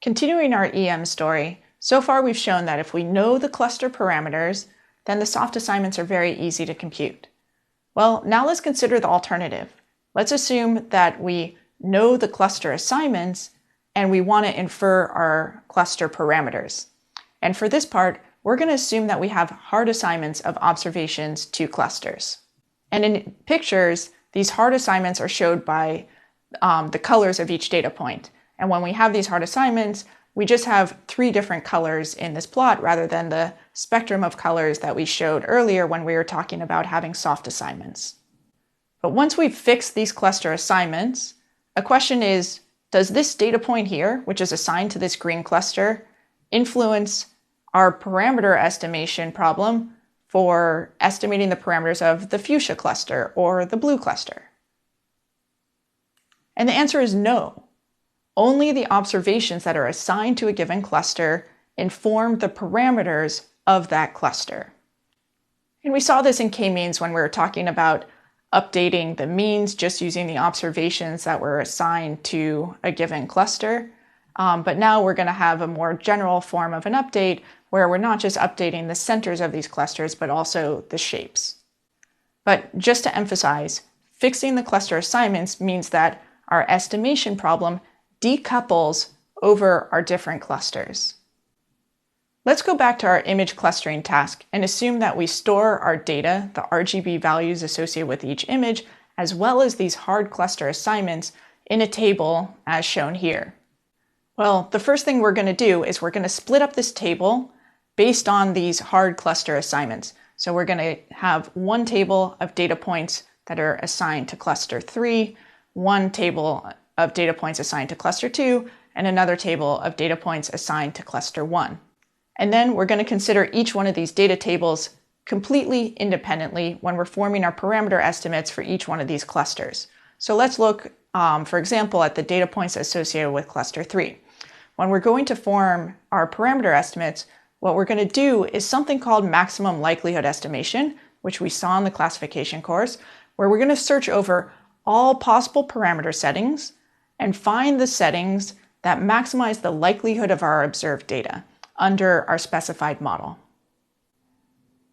Continuing our EM story, so far we've shown that if we know the cluster parameters, then the soft assignments are very easy to compute. Well, now let's consider the alternative. Let's assume that we know the cluster assignments and we want to infer our cluster parameters. And for this part, we're going to assume that we have hard assignments of observations to clusters. And in pictures, these hard assignments are showed by the colors of each data point. And when we have these hard assignments, we just have 3 different colors in this plot rather than the spectrum of colors that we showed earlier when we were talking about having soft assignments. But once we've fixed these cluster assignments, a question is, does this data point here, which is assigned to this green cluster, influence our parameter estimation problem for estimating the parameters of the fuchsia cluster or the blue cluster? And the answer is no. Only the observations that are assigned to a given cluster inform the parameters of that cluster. And we saw this in k-means when we were talking about updating the means just using the observations that were assigned to a given cluster. But now we're going to have a more general form of an update where we're not just updating the centers of these clusters, but also the shapes. But just to emphasize, fixing the cluster assignments means that our estimation problem decouples over our different clusters. Let's go back to our image clustering task and assume that we store our data, the RGB values associated with each image, as well as these hard cluster assignments in a table as shown here. Well, the first thing we're going to do is we're going to split up this table based on these hard cluster assignments. So we're going to have one table of data points that are assigned to cluster 3, one table of data points assigned to cluster 2, and another table of data points assigned to cluster 1. And then we're going to consider each one of these data tables completely independently when we're forming our parameter estimates for each one of these clusters. So let's look, for example, at the data points associated with cluster 3. When we're going to form our parameter estimates, what we're going to do is something called maximum likelihood estimation, which we saw in the classification course, where we're going to search over all possible parameter settings and find the settings that maximize the likelihood of our observed data under our specified model.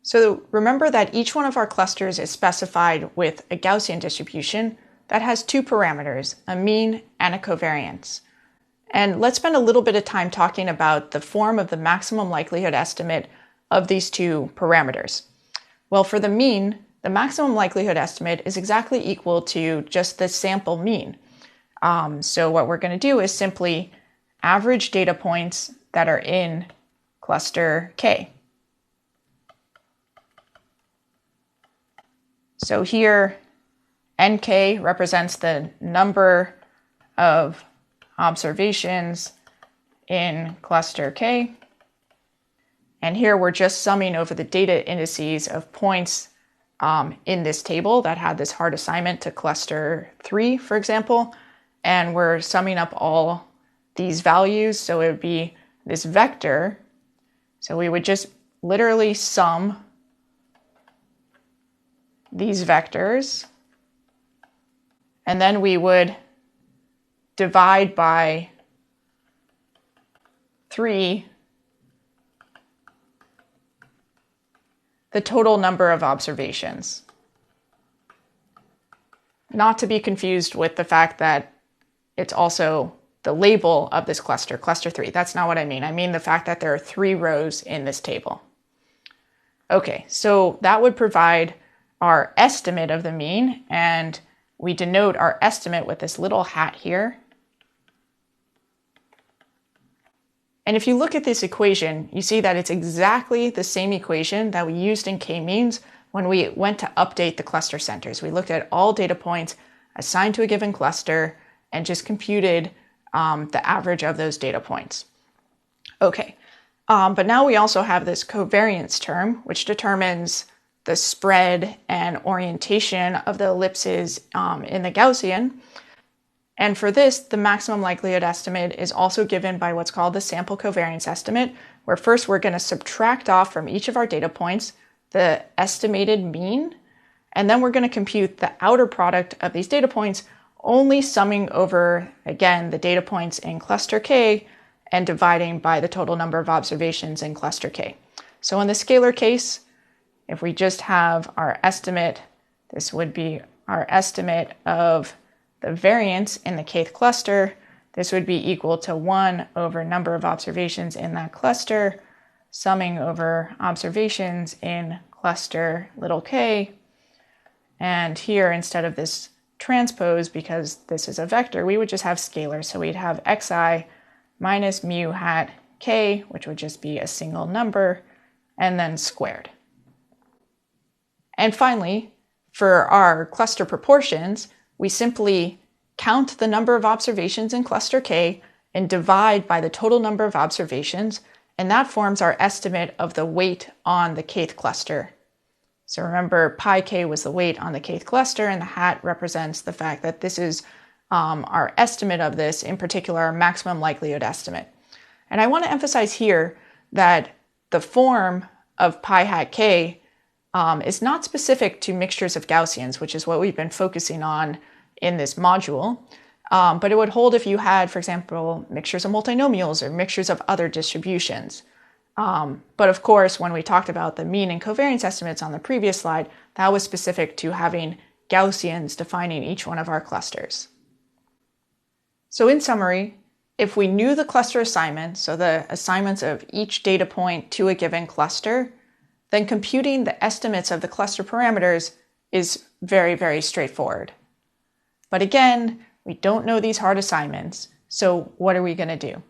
So remember that each one of our clusters is specified with a Gaussian distribution that has 2 parameters, a mean and a covariance. And let's spend a little bit of time talking about the form of the maximum likelihood estimate of these 2 parameters. Well, for the mean, the maximum likelihood estimate is exactly equal to just the sample mean. So what we're going to do is simply average data points that are in cluster K. So here, NK represents the number of observations in cluster K. And here we're just summing over the data indices of points in this table that had this hard assignment to cluster 3, for example. And we're summing up all these values. So it would be this vector. So we would just literally sum these vectors. And then we would divide by 3 the total number of observations. Not to be confused with the fact that it's also the label of this cluster, cluster 3. That's not what I mean. I mean the fact that there are 3 rows in this table. Okay, so that would provide our estimate of the mean, and we denote our estimate with this little hat here. And if you look at this equation, you see that it's exactly the same equation that we used in k-means when we went to update the cluster centers. We looked at all data points assigned to a given cluster and just computed the average of those data points. Okay, but now we also have this covariance term, which determines the spread and orientation of the ellipses in the Gaussian. And for this, the maximum likelihood estimate is also given by what's called the sample covariance estimate, where first we're going to subtract off from each of our data points the estimated mean, and then we're going to compute the outer product of these data points, only summing over, again, the data points in cluster K and dividing by the total number of observations in cluster K. So in the scalar case, if we just have our estimate, this would be our estimate of the variance in the kth cluster. This would be equal to 1 over number of observations in that cluster, summing over observations in cluster little k. And here, instead of this transpose, because this is a vector, we would just have scalar. So we'd have xi minus mu hat k, which would just be a single number, and then squared. And finally, for our cluster proportions, we simply count the number of observations in cluster K and divide by the total number of observations, and that forms our estimate of the weight on the kth cluster. So remember, pi k was the weight on the kth cluster, and the hat represents the fact that this is our estimate of this, in particular, our maximum likelihood estimate. And I want to emphasize here that the form of pi hat k is not specific to mixtures of Gaussians, which is what we've been focusing on in this module. But it would hold if you had, for example, mixtures of multinomials or mixtures of other distributions. But of course, when we talked about the mean and covariance estimates on the previous slide, that was specific to having Gaussians defining each one of our clusters. So in summary, if we knew the cluster assignment, so the assignments of each data point to a given cluster, then computing the estimates of the cluster parameters is very, very straightforward. But again, we don't know these hard assignments, so what are we going to do?